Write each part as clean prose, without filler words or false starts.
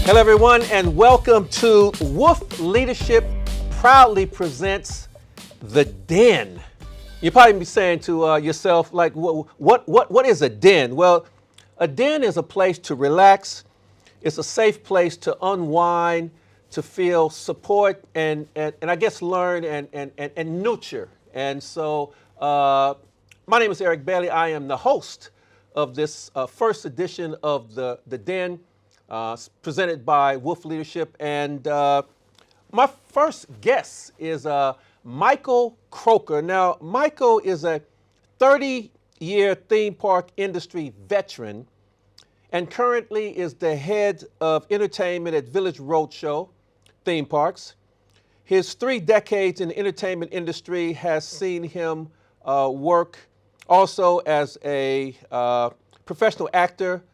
Hello, everyone, and welcome to Wolf Leadership proudly presents The Den. You'll probably be saying to yourself, like, what is a den? Well, a den is a place to relax. It's a safe place to unwind, to feel support, and I guess learn and nurture. And so, my name is Eric Bailey. I am the host of this first edition of The Den. Presented by Wolf Leadership. And my first guest is Michael Croker. Now, Michael is a 30-year theme park industry veteran and currently is the head of entertainment at Village Roadshow theme parks. His 3 decades in the entertainment industry has seen him work also as a professional actor,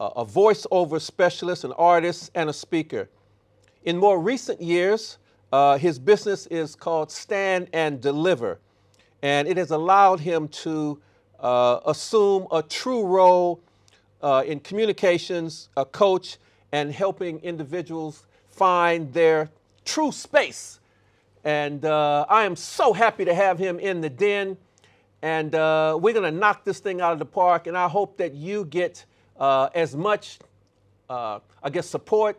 a voiceover specialist, an artist, and a speaker. In more recent years, his business is called Stand and Deliver, and it has allowed him to assume a true role in communications, a coach, and helping individuals find their true space. And I am so happy to have him in the den, and we're gonna knock this thing out of the park, and I hope that you get as much, support,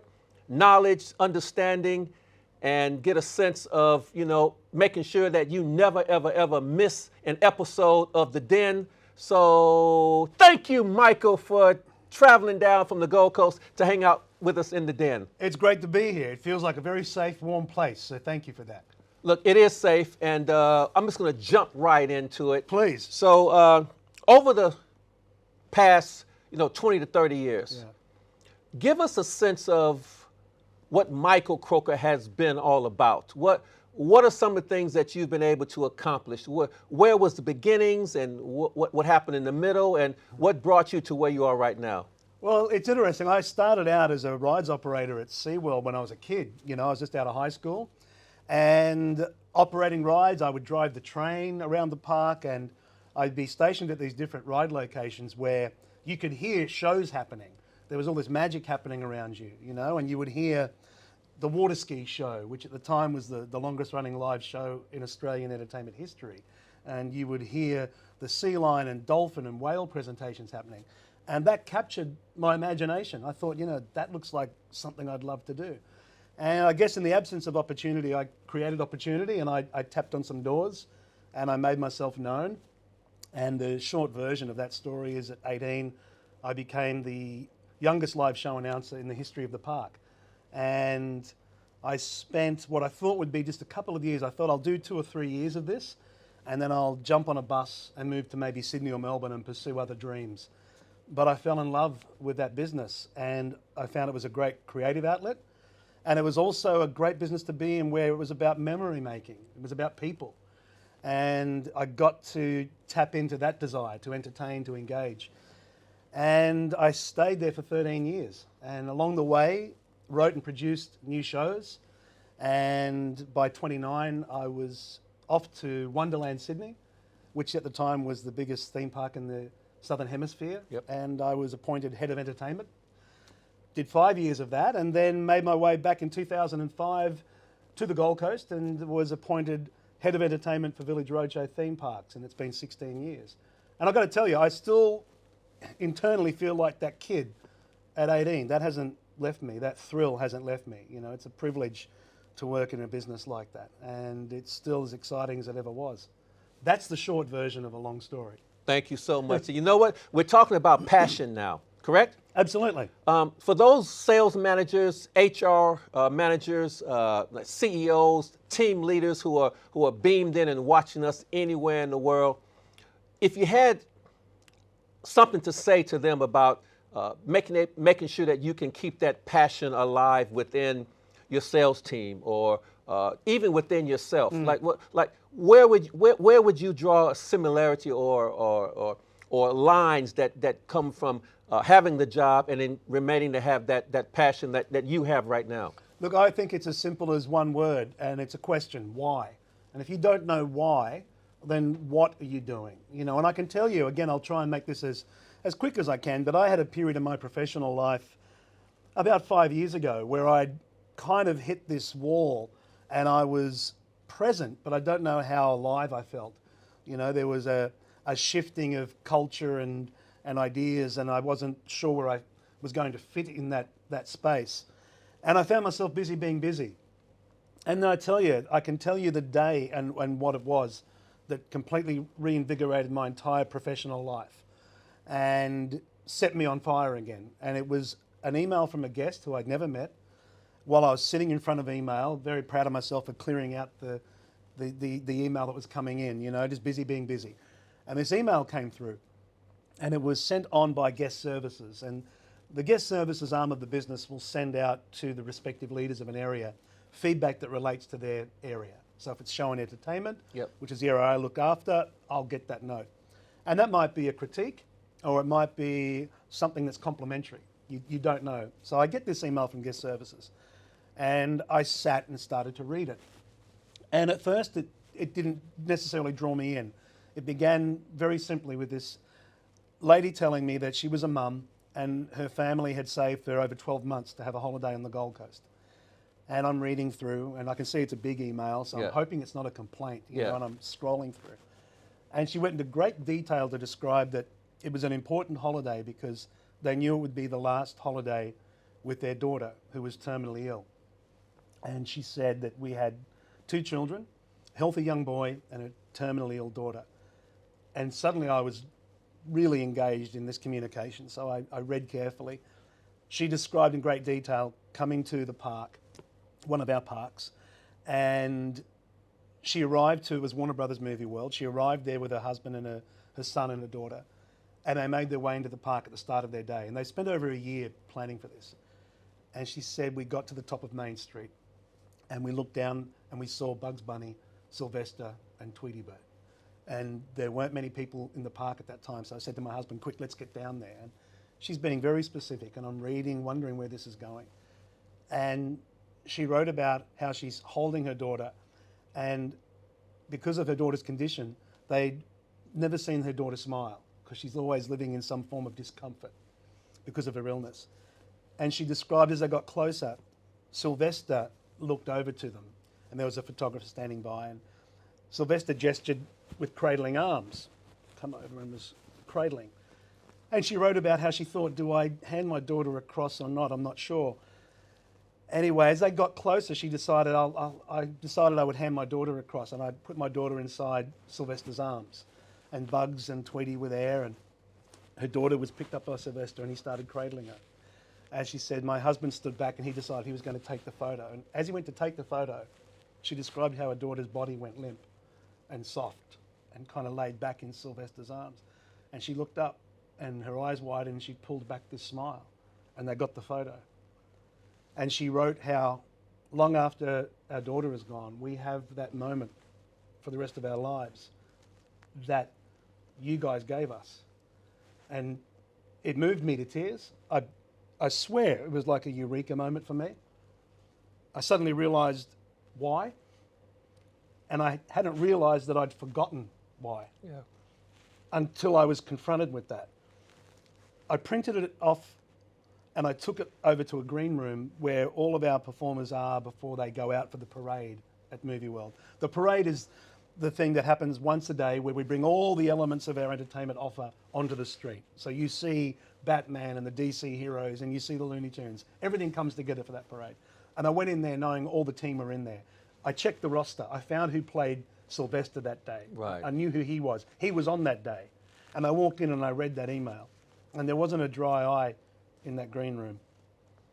knowledge, understanding, and get a sense of, making sure that you never, ever miss an episode of The Den. So thank you, Michael, for traveling down from the Gold Coast to hang out with us in The Den. It's great to be here. It feels like a very safe, warm place, so thank you for that. Look, it is safe, and I'm just going to jump right into it. Please. So over the past 20 to 30 years. Yeah. Give us a sense of what Michael Croker has been all about. What are some of the things that you've been able to accomplish? Where was the beginnings, and what happened in the middle, and what brought you to where you are right now? Well, it's interesting. I started out as a rides operator at SeaWorld when I was a kid. I was just out of high school. And operating rides, I would drive the train around the park, and I'd be stationed at these different ride locations where you could hear shows happening. There was all this magic happening around you, and you would hear the water ski show, which at the time was the longest running live show in Australian entertainment history. And you would hear the sea lion and dolphin and whale presentations happening. And that captured my imagination. I thought, that looks like something I'd love to do. And I guess in the absence of opportunity, I created opportunity, and I tapped on some doors and I made myself known. And the short version of that story is at 18, I became the youngest live show announcer in the history of the park. And I spent what I thought would be just a couple of years. I thought I'll do 2 or 3 years of this, and then I'll jump on a bus and move to maybe Sydney or Melbourne and pursue other dreams. But I fell in love with that business, and I found it was a great creative outlet. And it was also a great business to be in, where it was about memory making. It was about people. And I got to tap into that desire to entertain, to engage. And I stayed there for 13 years. And along the way, wrote and produced new shows. And by 29, I was off to Wonderland Sydney, which at the time was the biggest theme park in the Southern Hemisphere. Yep. And I was appointed head of entertainment. Did 5 years of that, and then made my way back in 2005 to the Gold Coast and was appointed head of entertainment for Village Roadshow theme parks, and it's been 16 years. And I've got to tell you, I still internally feel like that kid at 18. That hasn't left me. That thrill hasn't left me. It's a privilege to work in a business like that, and it's still as exciting as it ever was. That's the short version of a long story. Thank you so much. You know what? We're talking about passion now, correct? Absolutely. For those sales managers, HR managers, CEOs, team leaders who are beamed in and watching us anywhere in the world, if you had something to say to them about making sure that you can keep that passion alive within your sales team, or even within yourself, where would you draw a similarity or lines that come from having the job and then remaining to have that passion that you have right now? Look, I think it's as simple as one word, and it's a question: why? And if you don't know why, then what are you doing? And I can tell you, again, I'll try and make this as quick as I can, but I had a period in my professional life about 5 years ago, where I'd kind of hit this wall, and I was present, but I don't know how alive I felt. You know, there was a shifting of culture and ideas, and I wasn't sure where I was going to fit in that space. And I found myself busy being busy. And then I can tell you the day and what it was that completely reinvigorated my entire professional life and set me on fire again. And it was an email from a guest who I'd never met while I was sitting in front of email, very proud of myself for clearing out the email that was coming in, you know, just busy being busy. And this email came through, and it was sent on by guest services. And the guest services arm of the business will send out to the respective leaders of an area feedback that relates to their area. So if it's show and entertainment, Yep. which is the area I look after, I'll get that note. And that might be a critique, or it might be something that's complimentary. You don't know. So I get this email from guest services, and I sat and started to read it. And at first, it didn't necessarily draw me in. It began very simply with this lady telling me that she was a mum and her family had saved for over 12 months to have a holiday on the Gold Coast. And I'm reading through, and I can see it's a big email, so Yeah. I'm hoping it's not a complaint, you Yeah. know, and I'm scrolling through. And she went into great detail to describe that it was an important holiday because they knew it would be the last holiday with their daughter, who was terminally ill. And she said that we had 2 children, a healthy young boy and a terminally ill daughter. And suddenly I was really engaged in this communication, so I read carefully. She described in great detail coming to the park, one of our parks, and she arrived to, it was Warner Brothers Movie World. She arrived there with her husband and her son and her daughter, and they made their way into the park at the start of their day. And they spent over a year planning for this. And she said, we got to the top of Main Street, and we looked down and we saw Bugs Bunny, Sylvester, and Tweety Bird. And there weren't many people in the park at that time, so I said to my husband, quick, let's get down there. And she's being very specific, and I'm reading, wondering where this is going. And she wrote about how she's holding her daughter, and because of her daughter's condition, they'd never seen her daughter smile, because she's always living in some form of discomfort because of her illness. And she described as they got closer, Sylvester looked over to them, and there was a photographer standing by, and Sylvester gestured with cradling arms, come over and was cradling. And she wrote about how she thought, do I hand my daughter across or not? I'm not sure. Anyway, as they got closer, she decided I decided I would hand my daughter across, and I put my daughter inside Sylvester's arms. And Bugs and Tweety were there, and her daughter was picked up by Sylvester, and he started cradling her. As she said, my husband stood back, and he decided he was going to take the photo. And as he went to take the photo, she described how her daughter's body went limp and soft and kind of laid back in Sylvester's arms. And she looked up, and her eyes widened, and she pulled back this smile, and they got the photo. And she wrote how long after our daughter is gone, we have that moment for the rest of our lives that you guys gave us. And it moved me to tears. I swear it was like a eureka moment for me. I suddenly realized why, and I hadn't realized that I'd forgotten why until I was confronted with that. I printed it off and I took it over to a green room where all of our performers are before they go out for the parade at Movie World. The parade is the thing that happens once a day where we bring all the elements of our entertainment offer onto the street. So you see Batman and the DC heroes, and you see the Looney Tunes. Everything comes together for that parade. And I went in there knowing all the team were in there. I checked the roster. I found who played Sylvester that day. Right. I knew who he was. He was on that day. And I walked in and I read that email. And there wasn't a dry eye in that green room.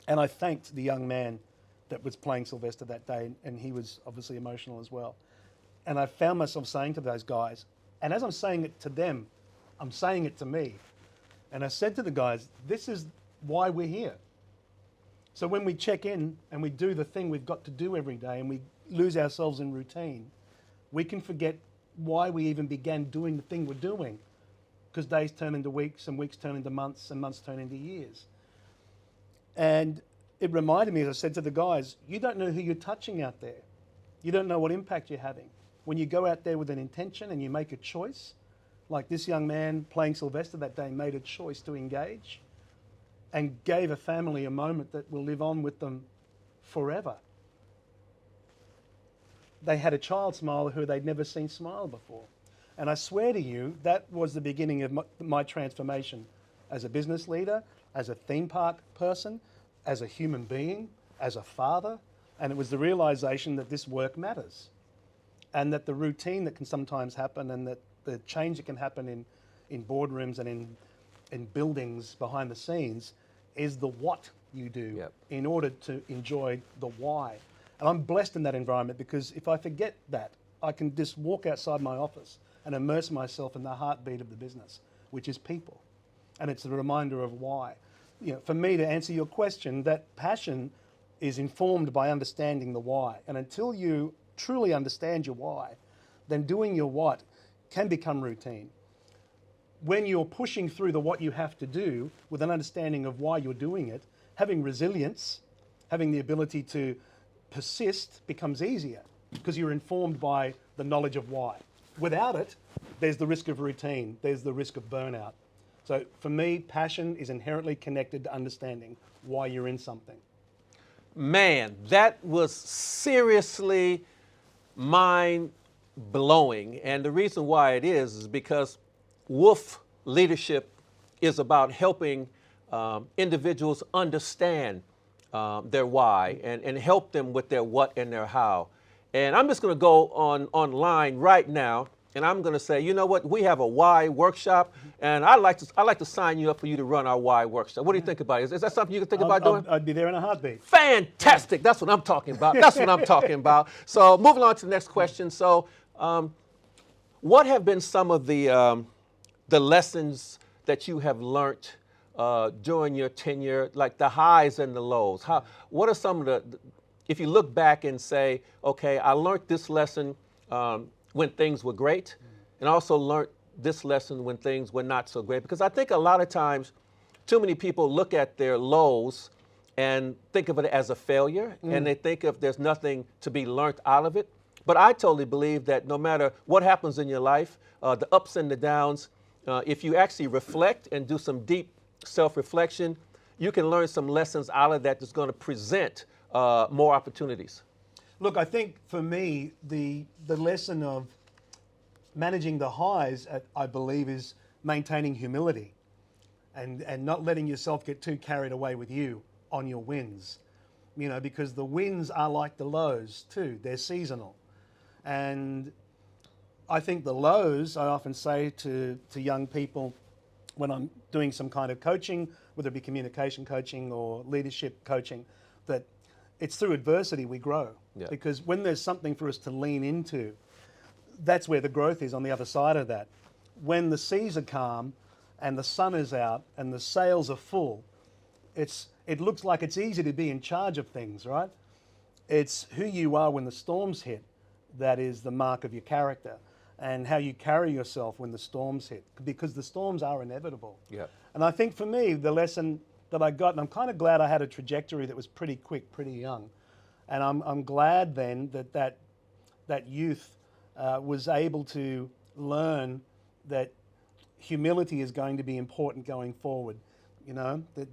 And I thanked the young man that was playing Sylvester that day, and he was obviously emotional as well. And I found myself saying to those guys, and as I'm saying it to them, I'm saying it to me. And I said to the guys, this is why we're here. So when we check in and we do the thing we've got to do every day and we lose ourselves in routine, we can forget why we even began doing the thing we're doing, because days turn into weeks and weeks turn into months and months turn into years. And it reminded me, as I said to the guys, you don't know who you're touching out there. You don't know what impact you're having. When you go out there with an intention and you make a choice, like this young man playing Sylvester that day made a choice to engage, and gave a family a moment that will live on with them forever. They had a child smile who they'd never seen smile before. And I swear to you, that was the beginning of my transformation as a business leader, as a theme park person, as a human being, as a father. And it was the realization that this work matters. And that the routine that can sometimes happen, and that the change that can happen in boardrooms and in buildings behind the scenes is the what you do in order to enjoy the why. And I'm blessed in that environment, because if I forget that, I can just walk outside my office and immerse myself in the heartbeat of the business, which is people. And it's a reminder of why. You know, for me, to answer your question, that passion is informed by understanding the why. And until you truly understand your why, then doing your what can become routine. When you're pushing through the what you have to do with an understanding of why you're doing it, having resilience, having the ability to persist becomes easier, because you're informed by the knowledge of why. Without it, there's the risk of routine, there's the risk of burnout. So for me, passion is inherently connected to understanding why you're in something. Man, that was seriously mind-blowing. And the reason why it is because Wolf leadership is about helping individuals understand their why and help them with their what and their how. And I'm just going to go online right now, and I'm going to say, you know what? We have a why workshop, and I'd like to sign you up for you to run our why workshop. What do you think about it? Is that something you can think about doing? I'd be there in a heartbeat. Fantastic! That's what I'm talking about. That's what I'm talking about. So moving on to the next question. So, what have been some of the lessons that you have learned during your tenure, like the highs and the lows? What are some of the, if you look back and say, okay, I learned this lesson when things were great, and also learned this lesson when things were not so great? Because I think a lot of times, too many people look at their lows and think of it as a failure, and they think if there's nothing to be learned out of it. But I totally believe that no matter what happens in your life, the ups and the downs, if you actually reflect and do some deep self-reflection, you can learn some lessons out of that that's going to present more opportunities. Look, I think for me, the lesson of managing the highs, I believe, is maintaining humility and not letting yourself get too carried away with you on your wins. You know, because the wins are like the lows too. They're seasonal. And I think the lows, I often say to young people when I'm doing some kind of coaching, whether it be communication coaching or leadership coaching, that it's through adversity we grow. Yeah. Because when there's something for us to lean into, that's where the growth is on the other side of that. When the seas are calm and the sun is out and the sails are full, it looks like it's easy to be in charge of things, right? It's who you are when the storms hit that is the mark of your character, and how you carry yourself when the storms hit, because the storms are inevitable. Yeah. And I think for me, the lesson that I got, and I'm kind of glad I had a trajectory that was pretty quick, pretty young, and I'm glad then that youth was able to learn that humility is going to be important going forward. You know, that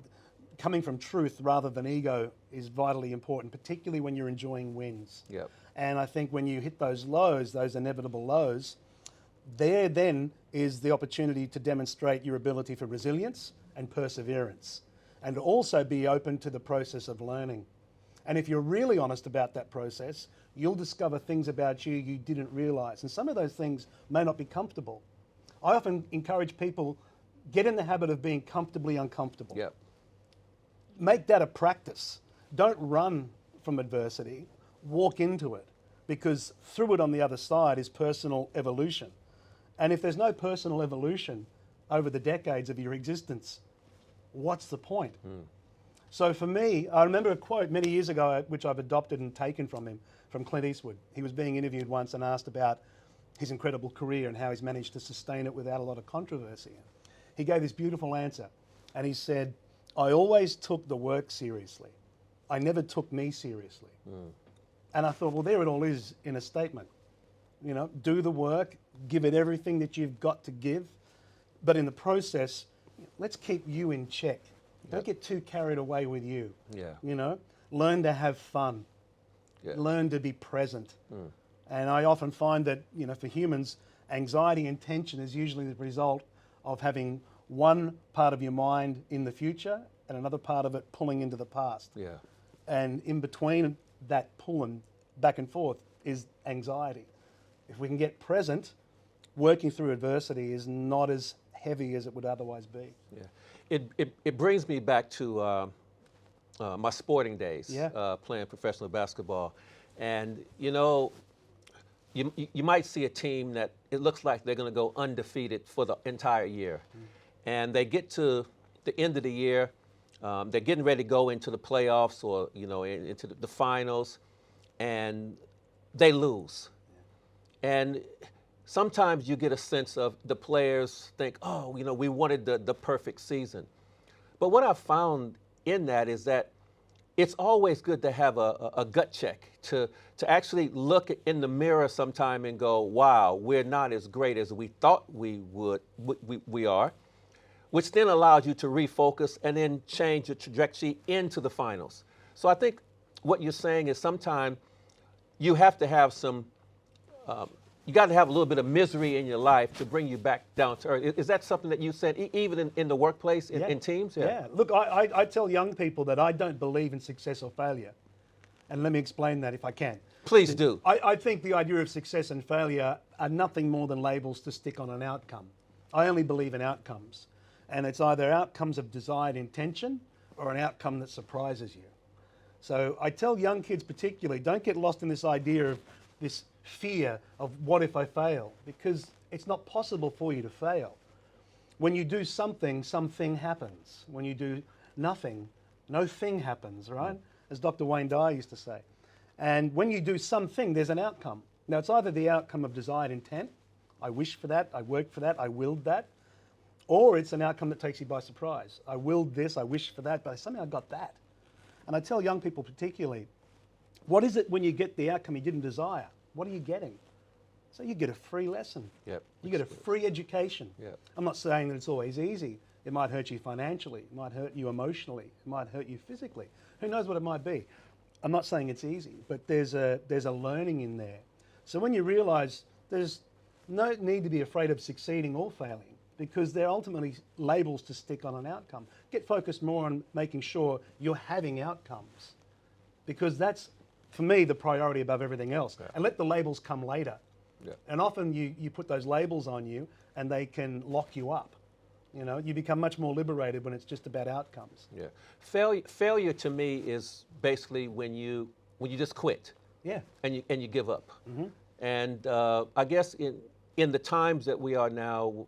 coming from truth rather than ego is vitally important, particularly when you're enjoying wins. Yep. And I think when you hit those lows, those inevitable lows, there then is the opportunity to demonstrate your ability for resilience and perseverance, and also be open to the process of learning. And if you're really honest about that process, you'll discover things about you didn't realize. And some of those things may not be comfortable. I often encourage people, get in the habit of being comfortably uncomfortable. Yep. Make that a practice. Don't run from adversity, walk into it, because through it on the other side is personal evolution. And if there's no personal evolution over the decades of your existence, what's the point? So for me, I remember a quote many years ago, which I've adopted and taken from him, from Clint Eastwood. He was being interviewed once and asked about his incredible career and how he's managed to sustain it without a lot of controversy. He gave this beautiful answer, and he said, "I always took the work seriously. I never took me seriously." And I thought, well, there it all is in a statement. You know, do the work, give it everything that you've got to give, but in the process, let's keep you in check. Don't get too carried away with you. Yeah. You know, learn to have fun. Yeah. Learn to be present. And I often find that, you know, for humans, anxiety and tension is usually the result of having one part of your mind in the future and another part of it pulling into the past. Yeah. And in between that pulling back and forth is anxiety. If we can get present, working through adversity is not as heavy as it would otherwise be. Yeah. It brings me back to my sporting days, Yeah. playing professional basketball. And, you know, you might see a team that it looks like they're going to go undefeated for the entire year. And they get to the end of the year, they're getting ready to go into the playoffs or, you know, into the finals, and they lose. And sometimes you get a sense of the players think, oh, you know, we wanted the perfect season. But what I've found in that is that it's always good to have a gut check, to actually look in the mirror sometime and go, wow, we're not as great as we thought we are, which then allows you to refocus and then change your trajectory into the finals. So I think what you're saying is sometimes you have to have some, you got to have a little bit of misery in your life to bring you back down to earth. Is that something that you said, even in the workplace, in teams? Yeah. Look, I tell young people that I don't believe in success or failure. And let me explain that if I can. Please do. I think the idea of success and failure are nothing more than labels to stick on an outcome. I only believe in outcomes. And it's either outcomes of desired intention or an outcome that surprises you. So I tell young kids particularly, don't get lost in this idea of this fear of what if I fail, because it's not possible for you to fail. When you do something, something happens. When you do nothing, no thing happens, right? As Dr. Wayne Dyer used to say. And when you do something, there's an outcome. Now, it's either the outcome of desired intent, I wish for that, I worked for that, I willed that, or it's an outcome that takes you by surprise. I willed this, I wished for that, but I somehow got that. And I tell young people particularly, what is it when you get the outcome you didn't desire? What are you getting? So you get a free lesson. Yep. You get a free education. Yep. I'm not saying that it's always easy. It might hurt you financially. It might hurt you emotionally. It might hurt you physically. Who knows what it might be? I'm not saying it's easy, but there's a learning in there. So when you realize there's no need to be afraid of succeeding or failing, because they're ultimately labels to stick on an outcome. Get focused more on making sure you're having outcomes, because that's, for me, the priority above everything else. Yeah. And let the labels come later. Yeah. And often you put those labels on you and they can lock you up. You know, you become much more liberated when it's just about outcomes. Yeah. Failure to me is basically when you just quit. Yeah. And you give up. And I guess in the times that we are now,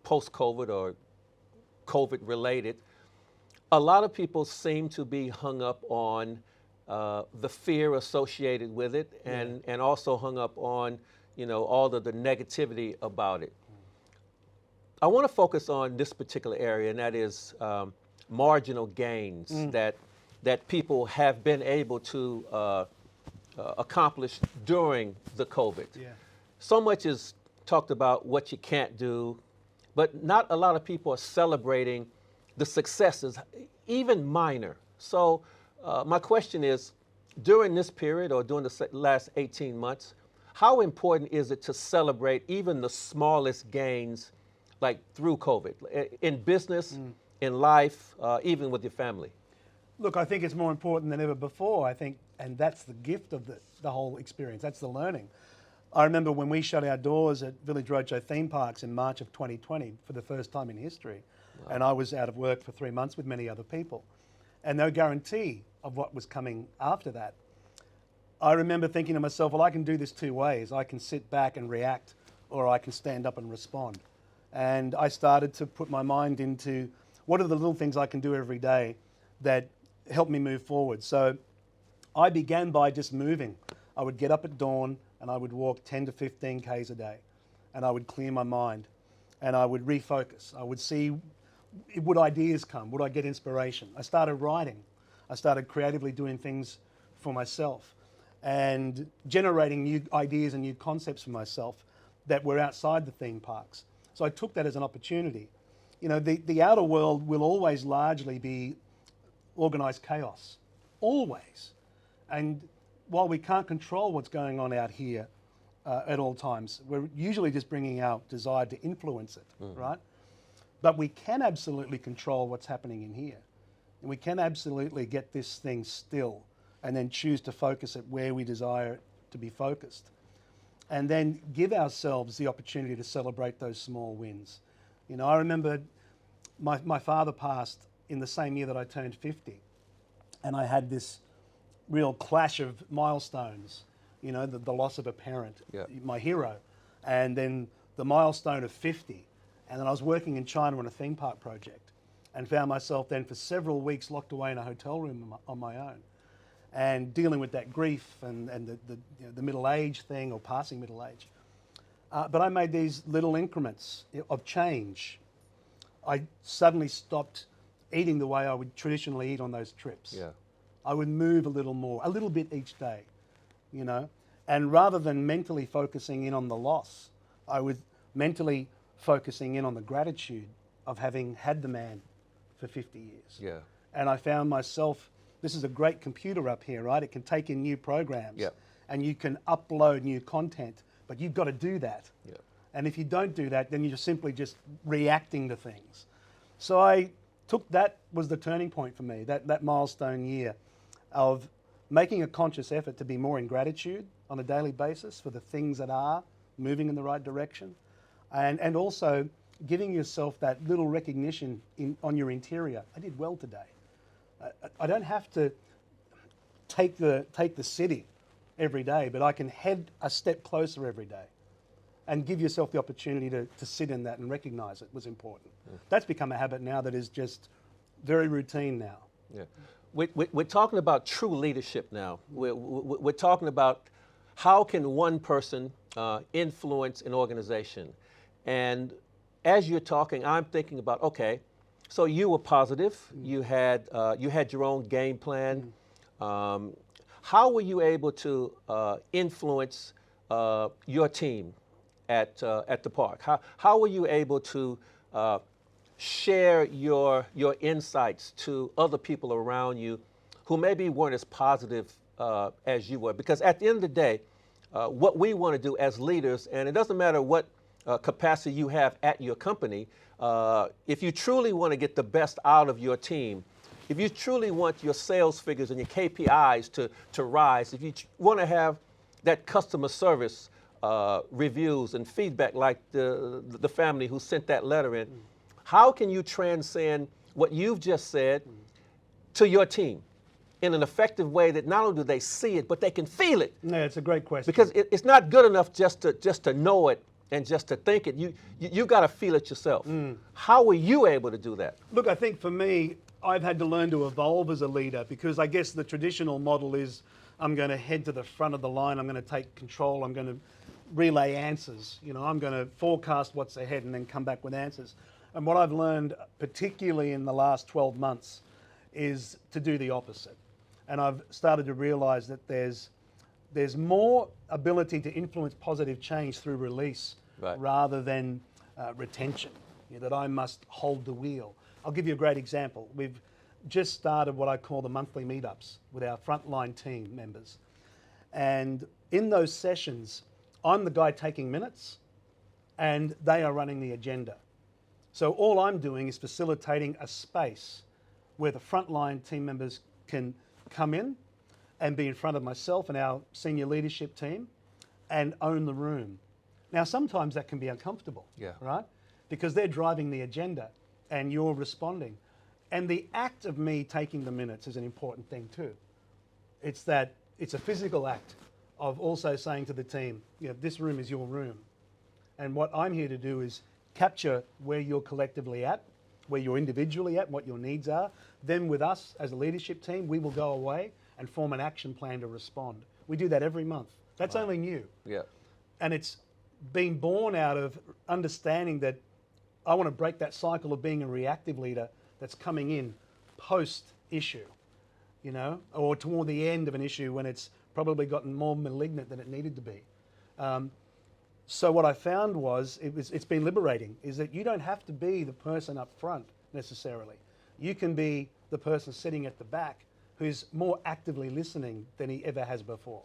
post-COVID or COVID-related, a lot of people seem to be hung up on the fear associated with it, and also hung up on, all of the negativity about it. I want to focus on this particular area, and that is marginal gains that people have been able to accomplish during the COVID. Yeah. So much is talked about what you can't do, but not a lot of people are celebrating the successes, even minor. So my question is, during this period or during the last 18 months, how important is it to celebrate even the smallest gains, like through COVID, in business, in life, even with your family? Look, I think it's more important than ever before, I think, and that's the gift of the whole experience. That's the learning. I remember when we shut our doors at Village Roadshow theme parks in March of 2020 for the first time in history. Wow. And I was out of work for 3 months with many other people. And no guarantee of what was coming after that. I remember thinking to myself, well, I can do this two ways. I can sit back and react, or I can stand up and respond. And I started to put my mind into what are the little things I can do every day that help me move forward. So I began by just moving. I would get up at dawn and I would walk 10 to 15 Ks a day, and I would clear my mind and I would refocus. I would see, would ideas come? Would I get inspiration? I started writing. I started creatively doing things for myself and generating new ideas and new concepts for myself that were outside the theme parks. So I took that as an opportunity. you know, the outer world will always largely be organized chaos, always. And while we can't control what's going on out here at all times, we're usually just bringing our desire to influence it, right? But we can absolutely control what's happening in here. And we can absolutely get this thing still and then choose to focus it where we desire it to be focused. And then give ourselves the opportunity to celebrate those small wins. You know, I remember my father passed in the same year that I turned 50. And I had this real clash of milestones, you know, the loss of a parent, my hero, and then the milestone of 50. And then I was working in China on a theme park project and found myself then for several weeks locked away in a hotel room on my own and dealing with that grief and the middle age thing or passing middle age. But I made these little increments of change. I suddenly stopped eating the way I would traditionally eat on those trips. Yeah. I would move a little more, a little bit each day, you know. And rather than mentally focusing in on the loss, I was mentally focusing in on the gratitude of having had the man for 50 years. Yeah. And I found myself, this is a great computer up here, right? It can take in new programs and you can upload new content, but you've got to do that. Yeah. And if you don't do that, then you're simply just reacting to things. So I took that was the turning point for me, that milestone year of making a conscious effort to be more in gratitude on a daily basis for the things that are moving in the right direction. And also giving yourself that little recognition on your interior. I did well today. I don't have to take the city every day, but I can head a step closer every day and give yourself the opportunity to sit in that and recognize it was important. That's become a habit now that is just very routine now. Yeah. We're talking about true leadership now. We're talking about how can one person influence an organization. And as you're talking, I'm thinking about, okay, so you were positive. You had your own game plan. How were you able to influence your team at the park? How were you able to share your insights to other people around you who maybe weren't as positive as you were? Because at the end of the day, what we want to do as leaders, and it doesn't matter what capacity you have at your company, if you truly want to get the best out of your team, if you truly want your sales figures and your KPIs to rise, if you want to have that customer service reviews and feedback like the family who sent that letter in, how can you transcend what you've just said to your team in an effective way that not only do they see it, but they can feel it? Yeah, it's a great question. Because it's not good enough just to know it and just to think it. You got to feel it yourself. How were you able to do that? Look, I think for me, I've had to learn to evolve as a leader because I guess the traditional model is I'm going to head to the front of the line, I'm going to take control, I'm going to relay answers. You know, I'm going to forecast what's ahead and then come back with answers. And what I've learned, particularly in the last 12 months, is to do the opposite. And I've started to realize that there's more ability to influence positive change through release rather than retention, you know, that I must hold the wheel. I'll give you a great example. We've just started what I call the monthly meetups with our frontline team members. And in those sessions, I'm the guy taking minutes and they are running the agenda. So all I'm doing is facilitating a space where the frontline team members can come in and be in front of myself and our senior leadership team and own the room. Now, sometimes that can be uncomfortable, right? Because they're driving the agenda and you're responding. And the act of me taking the minutes is an important thing too. It's a physical act of also saying to the team, you know, this room is your room. And what I'm here to do is capture where you're collectively at, where you're individually at, what your needs are. Then with us as a leadership team, we will go away and form an action plan to respond. We do that every month. That's only new. Yeah. And it's been born out of understanding that I want to break that cycle of being a reactive leader that's coming in post-issue, you know, or toward the end of an issue when it's probably gotten more malignant than it needed to be. So what I found was, it's been liberating, is that you don't have to be the person up front necessarily. You can be the person sitting at the back who's more actively listening than he ever has before.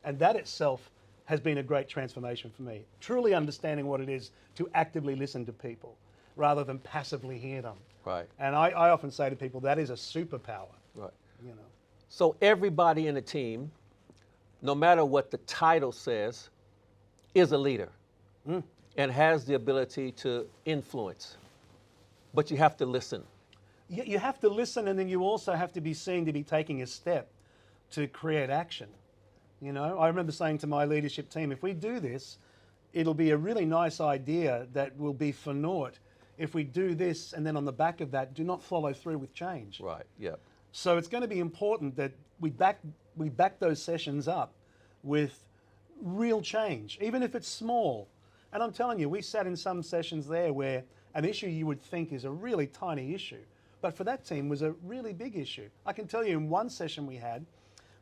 And that itself has been a great transformation for me. Truly understanding what it is to actively listen to people rather than passively hear them. Right. And I often say to people, that is a superpower. Right. You know. So everybody in the team, no matter what the title says, is a leader and has the ability to influence. But you have to listen. You have to listen, and then you also have to be seen to be taking a step to create action. You know, I remember saying to my leadership team, if we do this, it'll be a really nice idea that will be for naught if we do this, and then on the back of that, do not follow through with change. Right, yeah. So it's going to be important that we back those sessions up with real change, even if it's small. And I'm telling you, we sat in some sessions there where an issue you would think is a really tiny issue, but for that team was a really big issue. I can tell you in one session we had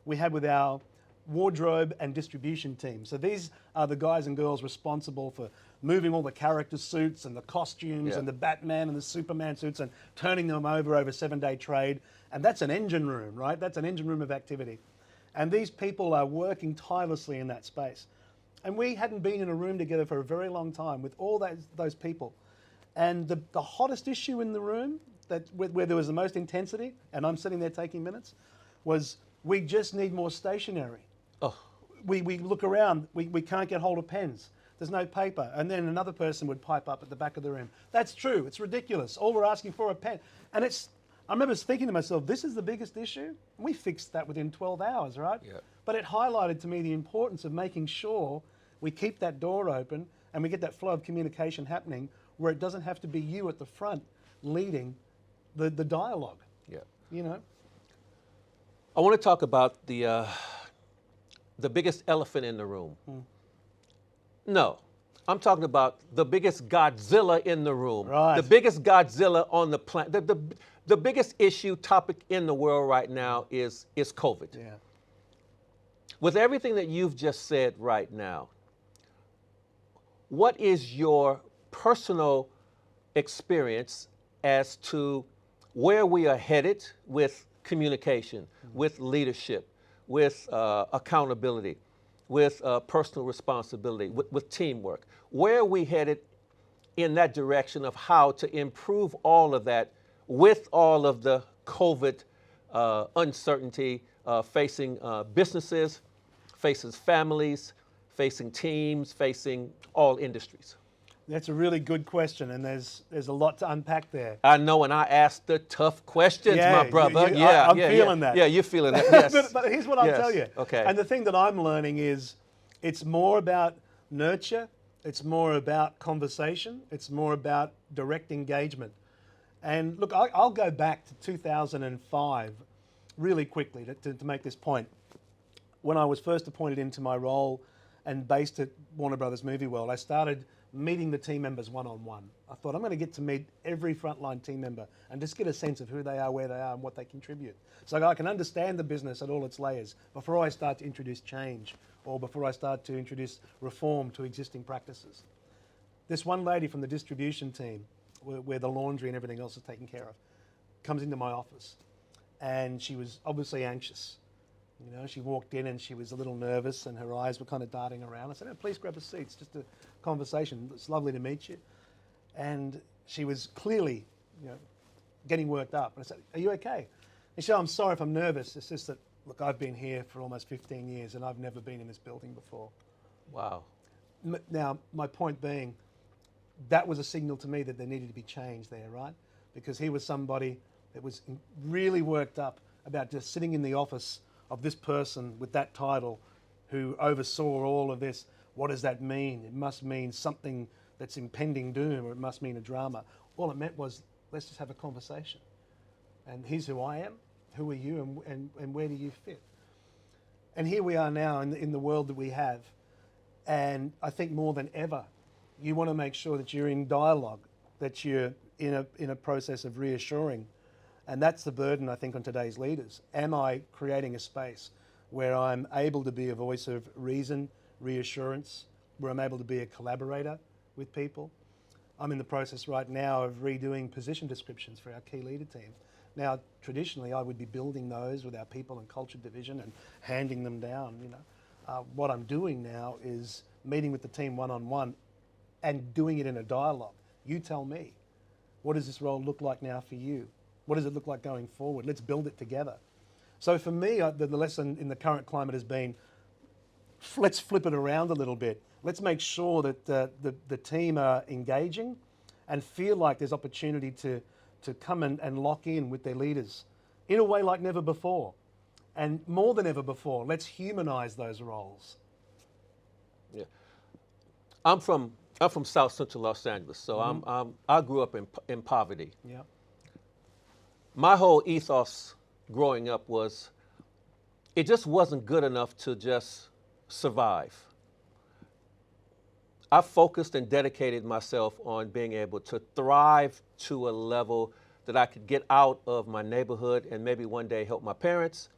with our wardrobe and distribution team. So these are the guys and girls responsible for moving all the character suits and the costumes and the Batman and the Superman suits and turning them over 7-day trade. And that's an engine room, right? That's an engine room of activity. And these people are working tirelessly in that space. And we hadn't been in a room together for a very long time with all those people. And the hottest issue in the room, where there was the most intensity, and I'm sitting there taking minutes, was we just need more stationery. Oh. We look around, we can't get hold of pens. There's no paper. And then another person would pipe up at the back of the room. That's true, it's ridiculous. All we're asking for a pen. And I remember thinking to myself, this is the biggest issue? We fixed that within 12 hours, right? Yeah. But it highlighted to me the importance of making sure we keep that door open and we get that flow of communication happening where it doesn't have to be you at the front leading the dialogue. Yeah. You know? I want to talk about the biggest elephant in the room. No, I'm talking about the biggest Godzilla in the room. Right. The biggest Godzilla on the planet. The biggest topic in the world right now is COVID. Yeah. With everything that you've just said right now, what is your personal experience as to where we are headed with communication, with leadership, with accountability, with personal responsibility, with teamwork? Where are we headed in that direction of how to improve all of that with all of the COVID uncertainty facing businesses, facing families, facing teams, facing all industries? That's a really good question, and there's a lot to unpack there. I know, and I ask the tough questions, my brother. I'm feeling that. Yeah, you're feeling that. Yes. but here's what I'll Yes. tell you. Okay. And the thing that I'm learning is it's more about nurture, it's more about conversation, it's more about direct engagement. And look, I'll go back to 2005 really quickly to make this point. When I was first appointed into my role and based at Warner Brothers Movie World, I started meeting the team members one-on-one. I thought I'm going to get to meet every frontline team member and just get a sense of who they are, where they are, and what they contribute. So I can understand the business at all its layers before I start to introduce change or before I start to introduce reform to existing practices. This one lady from the distribution team, where the laundry and everything else is taken care of, comes into my office, and she was obviously anxious. You know, she walked in and she was a little nervous and her eyes were kind of darting around. I said, "Oh, please grab a seat. It's just a conversation. It's lovely to meet you." And she was clearly, getting worked up. And I said, "Are you okay?" And she said, "I'm sorry if I'm nervous. It's just that, look, I've been here for almost 15 years and I've never been in this building before." Wow. Now, my point being, that was a signal to me that there needed to be change there, right? Because he was somebody that was really worked up about just sitting in the office of this person with that title who oversaw all of this. What does that mean? It must mean something that's impending doom, or it must mean a drama. All it meant was, let's just have a conversation. And here's who I am, who are you, and where do you fit? And here we are now in the world that we have. And I think more than ever, you want to make sure that you're in dialogue, that you're in a process of reassuring. And that's the burden, I think, on today's leaders. Am I creating a space where I'm able to be a voice of reason, reassurance, where I'm able to be a collaborator with people. I'm in the process right now of redoing position descriptions for our key leader team. Now, traditionally, I would be building those with our people and culture division and handing them down. What I'm doing now is meeting with the team one-on-one and doing it in a dialogue. You tell me, what does this role look like now for you? What does it look like going forward? Let's build it together. So for me, the lesson in the current climate has been, let's flip it around a little bit. Let's make sure that the team are engaging and feel like there's opportunity to come and lock in with their leaders in a way like never before. And more than ever before, let's humanize those roles. Yeah. I'm from South Central Los Angeles, so I grew up in poverty. Yeah. My whole ethos growing up was it just wasn't good enough to just survive. I focused and dedicated myself on being able to thrive to a level that I could get out of my neighborhood and maybe one day help my parents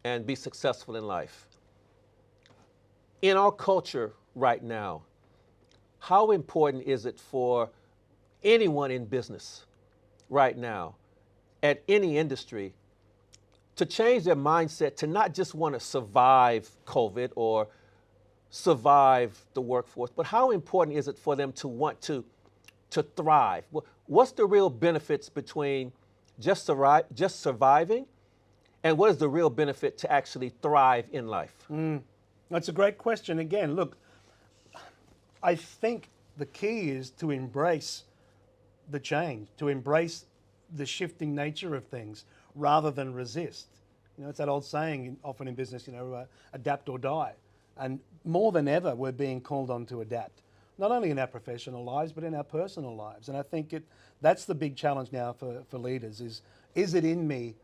and be successful in life. In our culture right now, how important is it for anyone in business right now, at any industry, to change their mindset to not just want to survive COVID or survive the workforce, but how important is it for them to want to thrive? What's the real benefits between just surviving, and what is the real benefit to actually thrive in life? That's a great question. Again, look, I think the key is to embrace the change, to embrace the shifting nature of things rather than resist. It's that old saying often in business, adapt or die. And more than ever, we're being called on to adapt, not only in our professional lives, but in our personal lives. And I think that's the big challenge now for leaders is it in me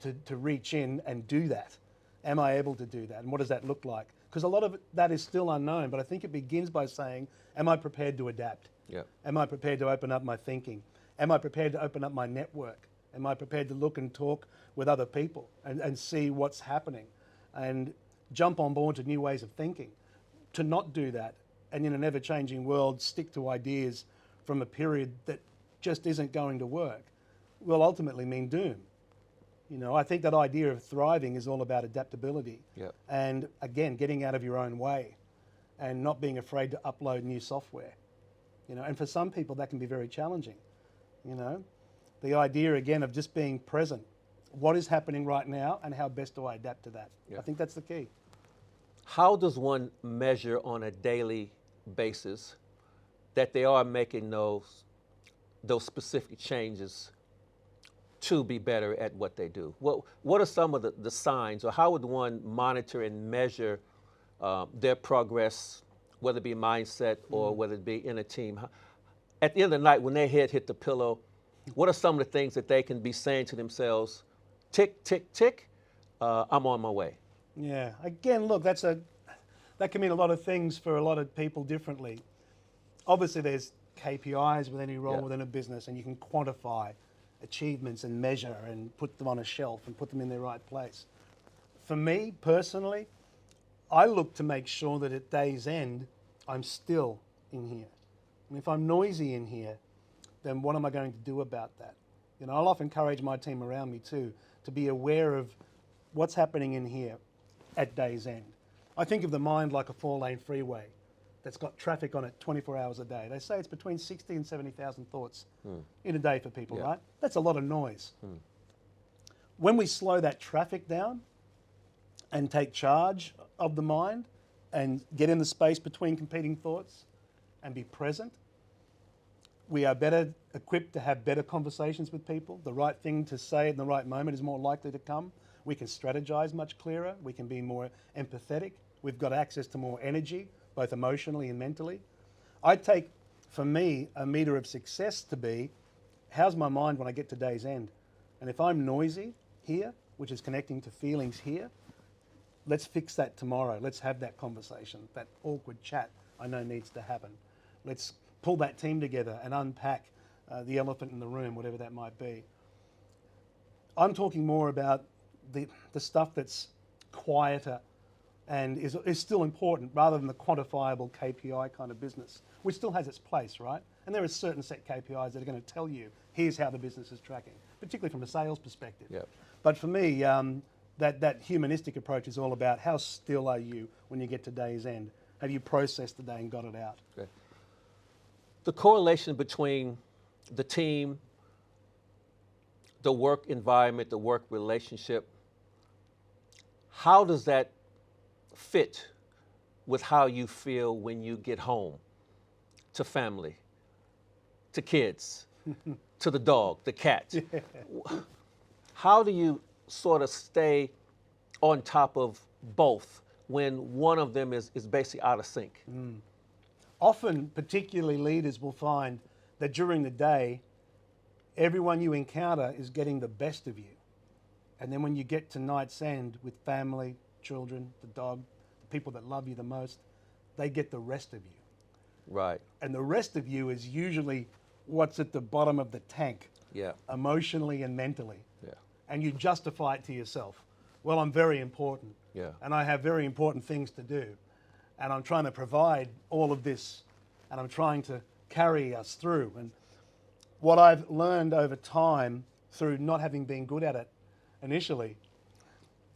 to reach in and do that? Am I able to do that? And what does that look like? Because a lot of that is still unknown, but I think it begins by saying, am I prepared to adapt? Yeah. Am I prepared to open up my thinking? Am I prepared to open up my network? Am I prepared to look and talk with other people and see what's happening and jump on board to new ways of thinking? To not do that and in an ever-changing world stick to ideas from a period that just isn't going to work will ultimately mean doom. I think that idea of thriving is all about adaptability. Yep. And again, getting out of your own way and not being afraid to upload new software. And for some people that can be very challenging. The idea again of just being present. What is happening right now and how best do I adapt to that? Yep. I think that's the key. How does one measure on a daily basis that they are making those specific changes to be better at what they do? What are some of the signs, or how would one monitor and measure their progress, whether it be mindset or whether it be in a team? At the end of the night, when their head hit the pillow, what are some of the things that they can be saying to themselves? Tick, tick, tick, I'm on my way. Yeah, again, look, that can mean a lot of things for a lot of people differently. Obviously, there's KPIs with any role within a business, and you can quantify achievements and measure and put them on a shelf and put them in their right place. For me, personally, I look to make sure that at day's end, I'm still in here. And if I'm noisy in here, then what am I going to do about that? I'll often encourage my team around me too, to be aware of what's happening in here at day's end. I think of the mind like a 4-lane freeway that's got traffic on it 24 hours a day. They say it's between 60 and 70,000 thoughts in a day for people, right? That's a lot of noise. When we slow that traffic down and take charge of the mind and get in the space between competing thoughts and be present, we are better equipped to have better conversations with people. The right thing to say in the right moment is more likely to come. We can strategize much clearer. We can be more empathetic. We've got access to more energy, both emotionally and mentally. I take, for me, a meter of success to be, how's my mind when I get to day's end? And if I'm noisy here, which is connecting to feelings here, let's fix that tomorrow. Let's have that conversation, that awkward chat I know needs to happen. Let's pull that team together and unpack the elephant in the room, whatever that might be. I'm talking more about the stuff that's quieter and is still important rather than the quantifiable KPI kind of business, which still has its place, right? And there are certain set KPIs that are going to tell you, here's how the business is tracking, particularly from a sales perspective. Yep. But for me, that humanistic approach is all about how still are you when you get to day's end? Have you processed the day and got it out? Okay. The correlation between the team, the work environment, the work relationship, how does that fit with how you feel when you get home to family, to kids, to the dog, the cat? Yeah. How do you sort of stay on top of both when one of them is basically out of sync? Often, particularly leaders will find that during the day, everyone you encounter is getting the best of you. And then when you get to night's end with family, children, the dog, the people that love you the most, they get the rest of you. Right. And the rest of you is usually what's at the bottom of the tank, Yeah. emotionally and mentally. Yeah. And you justify it to yourself. Well, I'm very important. Yeah. And I have very important things to do. And I'm trying to provide all of this. And I'm trying to carry us through. And what I've learned over time through not having been good at it initially,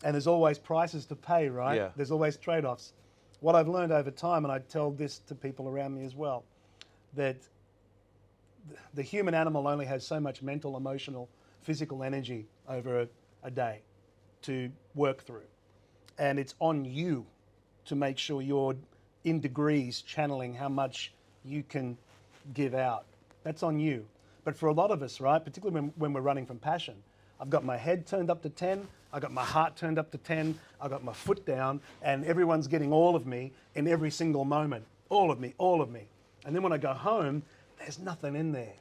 and there's always prices to pay, right? Yeah. There's always trade-offs. What I've learned over time, and I tell this to people around me as well, that the human animal only has so much mental, emotional, physical energy over a day to work through. And it's on you to make sure you're in degrees channeling how much you can give out. That's on you. But for a lot of us, right, particularly when we're running from passion, I've got my head turned up to 10, I've got my heart turned up to 10, I've got my foot down, and everyone's getting all of me in every single moment. All of me, all of me. And then when I go home, there's nothing in there.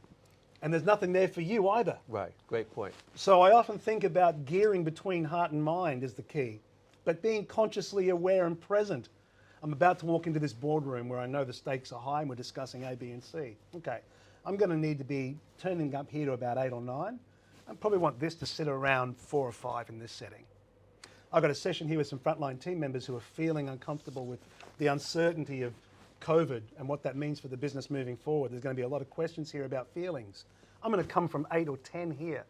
And there's nothing there for you either. Right. Great point. So I often think about gearing between heart and mind is the key, but being consciously aware and present. I'm about to walk into this boardroom where I know the stakes are high and we're discussing A, B, and C. Okay, I'm going to need to be turning up here to about 8 or 9. I probably want this to sit around 4 or 5 in this setting. I've got a session here with some frontline team members who are feeling uncomfortable with the uncertainty of COVID and what that means for the business moving forward. There's going to be a lot of questions here about feelings. I'm going to come from 8 or 10 here,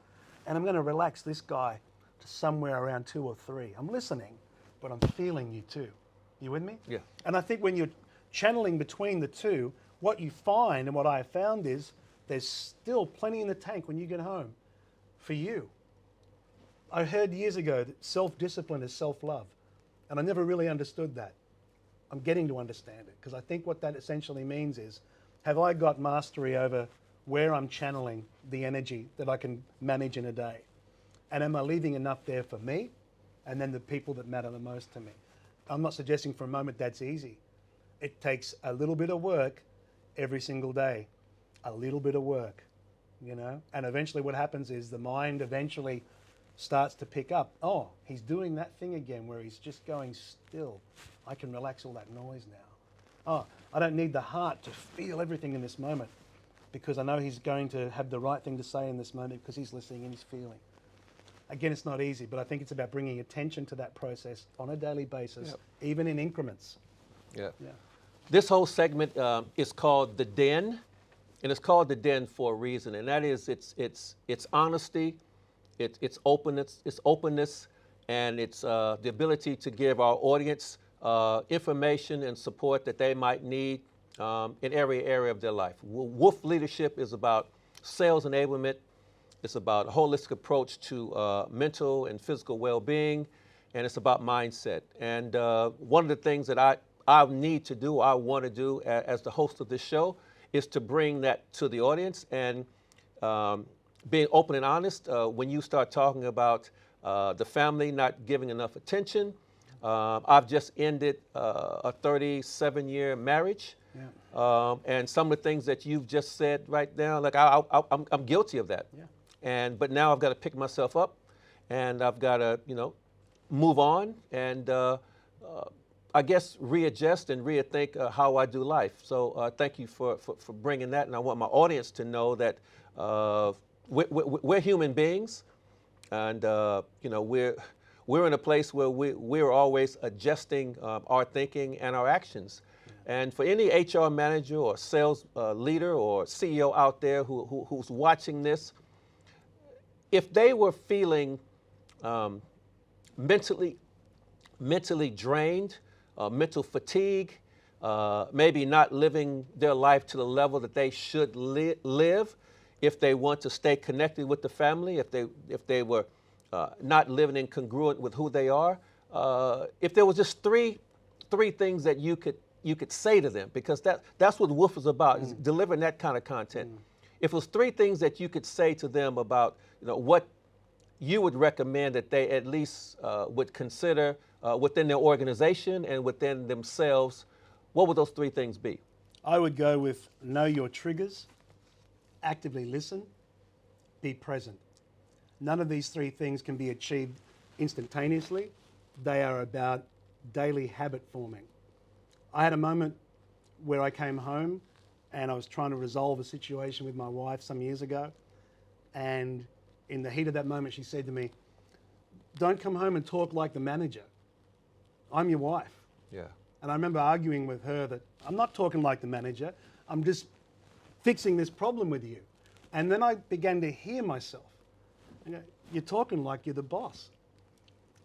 and I'm going to relax this guy to somewhere around 2 or 3. I'm listening, but I'm feeling you too. You with me? Yeah. And I think when you're channeling between the two, what you find and what I have found is there's still plenty in the tank when you get home for you. I heard years ago that self-discipline is self-love, and I never really understood that. I'm getting to understand it, because I think what that essentially means is, have I got mastery over where I'm channeling the energy that I can manage in a day? And am I leaving enough there for me and then the people that matter the most to me? I'm not suggesting for a moment that's easy. It takes a little bit of work every single day, a little bit of work, you know? And eventually what happens is the mind eventually starts to pick up, oh, he's doing that thing again where he's just going still. I can relax all that noise now. Oh, I don't need the heart to feel everything in this moment, because I know he's going to have the right thing to say in this moment because he's listening and he's feeling. Again, it's not easy, but I think it's about bringing attention to that process on a daily basis, Yep. even in increments. Yeah. Yeah. This whole segment is called The Den, and it's called The Den for a reason, and that is it's honesty, it's openness, and it's the ability to give our audience information and support that they might need in every area of their life. Wolf Leadership is about sales enablement. It's about a holistic approach to mental and physical well-being, and it's about mindset. And one of the things that I need to do, I want to do as the host of this show, is to bring that to the audience and being open and honest. When you start talking about the family not giving enough attention, I've just ended a 37-year marriage. Yeah. And some of the things that you've just said right now, like I'm guilty of that. Yeah. But now I've got to pick myself up, and I've got to move on and I guess readjust and rethink how I do life. So thank you for bringing that, and I want my audience to know that we're human beings, and we're in a place where we're always adjusting our thinking and our actions. And for any HR manager or sales leader or CEO out there who's watching this, if they were feeling mentally drained, mental fatigue, maybe not living their life to the level that they should live, if they want to stay connected with the family, if they were not living in congruent with who they are, if there was just three things that you could say to them, because that's what Wolf is about, is delivering that kind of content. If it was three things that you could say to them about, what you would recommend that they at least would consider within their organization and within themselves, what would those three things be? I would go with know your triggers, actively listen, be present. None of these three things can be achieved instantaneously. They are about daily habit forming. I had a moment where I came home and I was trying to resolve a situation with my wife some years ago. And in the heat of that moment, she said to me, "Don't come home and talk like the manager. I'm your wife." Yeah. And I remember arguing with her that I'm not talking like the manager. I'm just fixing this problem with you. And then I began to hear myself. You're talking like you're the boss.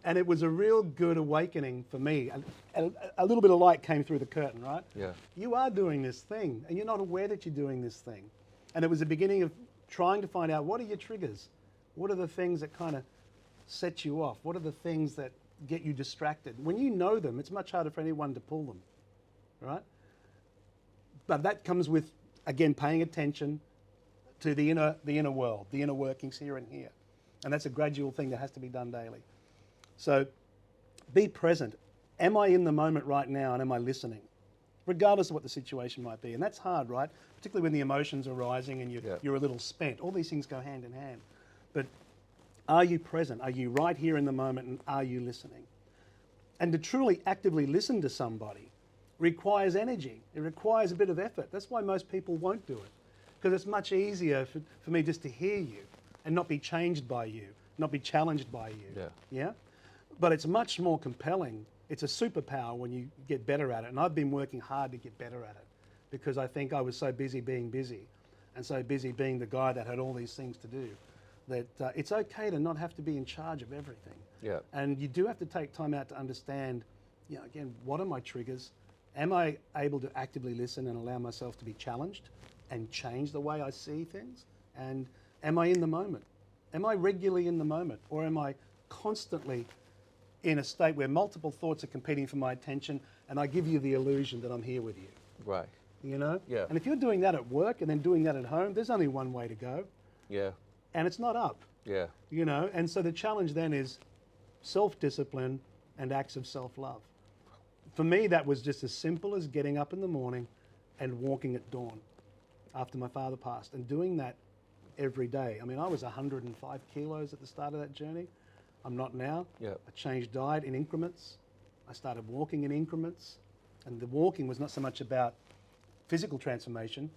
And it was a real good awakening for me. A little bit of light came through the curtain, right? Yeah. You are doing this thing, and you're not aware that you're doing this thing. And it was the beginning of trying to find out, what are your triggers? What are the things that kind of set you off? What are the things that get you distracted? When you know them, it's much harder for anyone to pull them, right? But that comes with, again, paying attention to the inner world, the inner workings here and here. And that's a gradual thing that has to be done daily. So be present. Am I in the moment right now, and am I listening? Regardless of what the situation might be. And that's hard, right? Particularly when the emotions are rising and you're a little spent. All these things go hand in hand. But are you present? Are you right here in the moment, and are you listening? And to truly actively listen to somebody requires energy. It requires a bit of effort. That's why most people won't do it. Because it's much easier for me just to hear you and not be changed by you, not be challenged by you. Yeah? But it's much more compelling. It's a superpower when you get better at it. And I've been working hard to get better at it because I think I was so busy being busy and so busy being the guy that had all these things to do that it's okay to not have to be in charge of everything. Yeah. And you do have to take time out to understand, again, what are my triggers? Am I able to actively listen and allow myself to be challenged and change the way I see things? And am I in the moment? Am I regularly in the moment? Or am I constantly in a state where multiple thoughts are competing for my attention and I give you the illusion that I'm here with you? Right. Yeah. And if you're doing that at work and then doing that at home, there's only one way to go. Yeah. And it's not up. Yeah. And so the challenge then is self-discipline and acts of self-love. For me, that was just as simple as getting up in the morning and walking at dawn after my father passed and doing that every day. I mean, I was 105 kilos at the start of that journey. I'm not now. Yeah. I changed diet in increments. I started walking in increments. And the walking was not so much about physical transformation,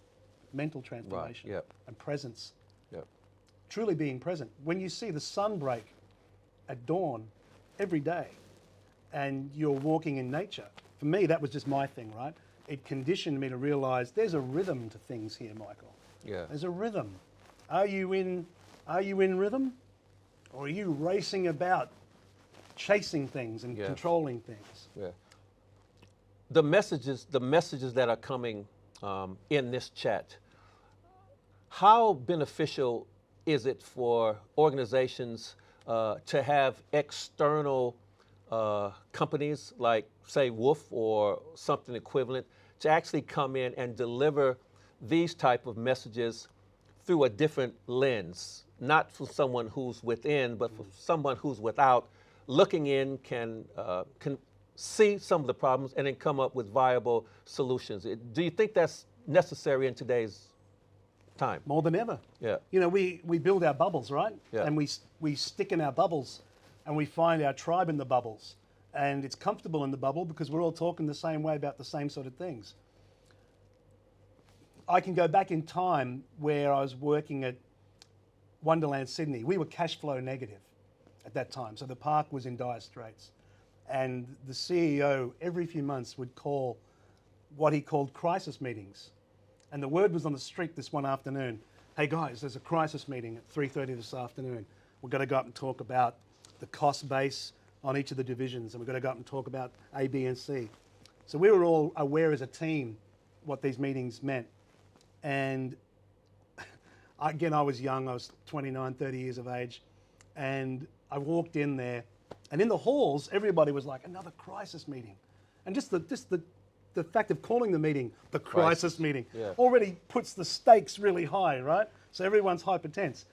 mental transformation, Right. and presence. Yep. Truly being present. When you see the sun break at dawn every day and you're walking in nature, for me, that was just my thing, right? It conditioned me to realize there's a rhythm to things here, Michael. Yeah. There's a rhythm. Are you in rhythm? Or are you racing about chasing things and controlling things? Yeah. The messages that are coming in this chat, how beneficial is it for organizations to have external companies like, say, Wolf or something equivalent to actually come in and deliver these type of messages through a different lens, not for someone who's within, but for someone who's without, looking in can see some of the problems and then come up with viable solutions. Do you think that's necessary in today's time? More than ever. Yeah. We build our bubbles, right? Yeah. And we stick in our bubbles and we find our tribe in the bubbles. And it's comfortable in the bubble because we're all talking the same way about the same sort of things. I can go back in time where I was working at Wonderland Sydney. We were cash flow negative. at that time. So the park was in dire straits. And the CEO, every few months, would call what he called crisis meetings. And the word was on the street this one afternoon, hey guys, there's a crisis meeting at 3:30 this afternoon. We're going to go up and talk about the cost base on each of the divisions, and we're going to go up and talk about A, B, and C. So we were all aware as a team what these meetings meant. And again, I was young, I was 29, 30 years of age, and I walked in there, and in the halls, everybody was like, another crisis meeting. And just the fact of calling the meeting the crisis meeting already puts the stakes really high, right? So everyone's hypertense.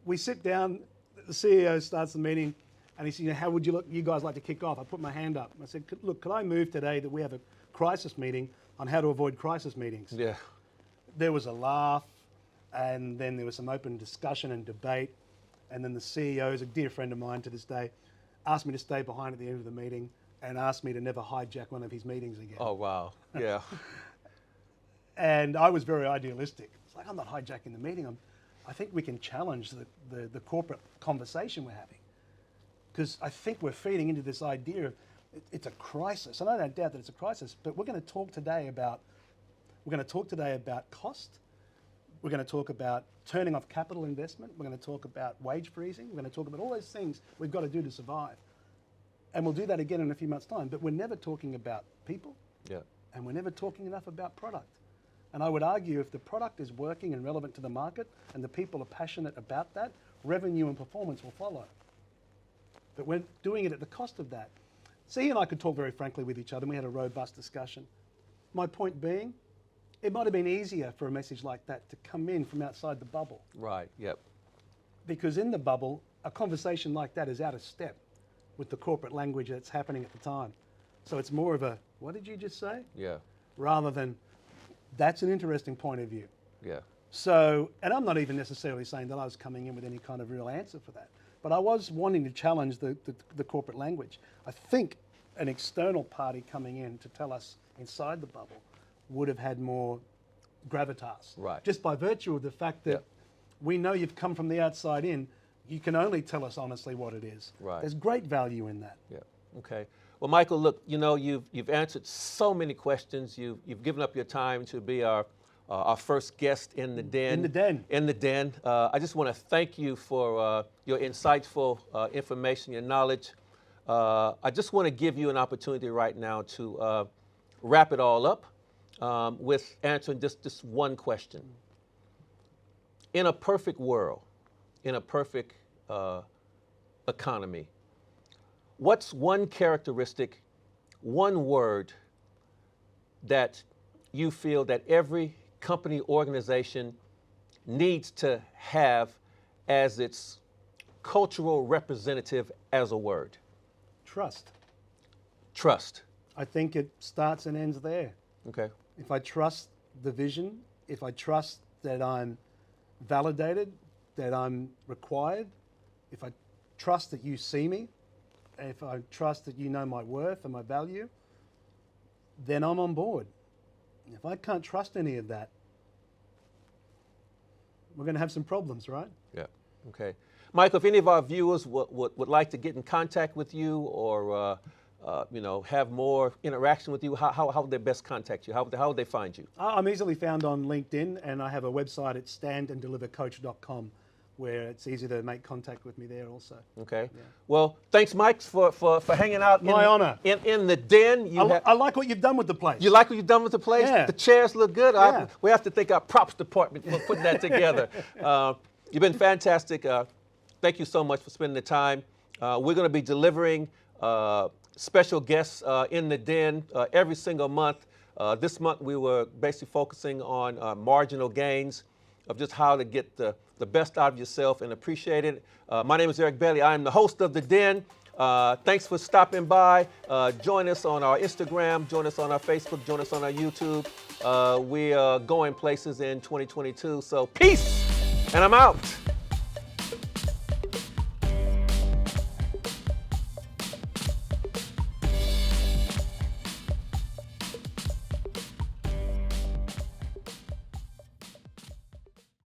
We sit down, the CEO starts the meeting, and he said, how would you guys like to kick off? I put my hand up. I said, look, could I move today that we have a crisis meeting on how to avoid crisis meetings? Yeah. There was a laugh, and then there was some open discussion and debate, and then the CEO, is a dear friend of mine to this day, asked me to stay behind at the end of the meeting and asked me to never hijack one of his meetings again. Oh, wow. Yeah. And I was very idealistic. It's like, I'm not hijacking the meeting. I think we can challenge the corporate conversation we're having. Because I think we're feeding into this idea of it's a crisis. And I don't doubt that it's a crisis, but we're going to talk today about cost. We're going to talk about turning off capital investment. We're going to talk about wage freezing. We're going to talk about all those things we've got to do to survive. And we'll do that again in a few months' time. But we're never talking about people. Yeah. And we're never talking enough about product. And I would argue if the product is working and relevant to the market and the people are passionate about that, revenue and performance will follow. But we're doing it at the cost of that. So he and I could talk very frankly with each other, and we had a robust discussion. My point being, it might have been easier for a message like that to come in from outside the bubble. Right, yep. Because in the bubble, a conversation like that is out of step with the corporate language that's happening at the time. So it's more of a, what did you just say? Yeah. Rather than, that's an interesting point of view. Yeah. So, and I'm not even necessarily saying that I was coming in with any kind of real answer for that, but I was wanting to challenge the corporate language. I think an external party coming in to tell us inside the bubble would have had more gravitas. Right. Just by virtue of the fact that we know you've come from the outside in, you can only tell us honestly what it is. Right. There's great value in that. Yeah. Okay. Well, Michael, look, you know, you've answered so many questions. You've given up your time to be our first guest in the den. In the den. In the den. I just want to thank you for your insightful information, your knowledge. I just want to give you an opportunity right now to wrap it all up with answering just one question. In a perfect world, in a perfect economy, what's one characteristic, one word that you feel that every company, organization needs to have as its cultural representative as a word? Trust. Trust. I think it starts and ends there. Okay. If I trust the vision, if I trust that I'm validated, that I'm required, if I trust that you see me, if I trust that you know my worth and my value, then I'm on board. If I can't trust any of that, we're going to have some problems, right? Yeah. Okay. Michael, if any of our viewers would like to get in contact with you or you know, have more interaction with you, how would they best contact you? How would they find you? I'm easily found on LinkedIn, and I have a website at standanddelivercoach.com where it's easy to make contact with me there also. Okay. Yeah. Well, thanks, Mike, for hanging out. My honor. In the den. I like what you've done with the place. You like what you've done with the place? Yeah. The chairs look good. Yeah. We have to thank our props department for putting that together. You've been fantastic. Thank you so much for spending the time. We're going to be delivering special guests in the den every single month. This month we were basically focusing on marginal gains, of just how to get the best out of yourself and appreciate it. My name is Eric Bailey. I am the host of The Den. Thanks for stopping by. Join us on our Instagram, join us on our Facebook, join us on our YouTube. We are going places in 2022. So peace, and I'm out.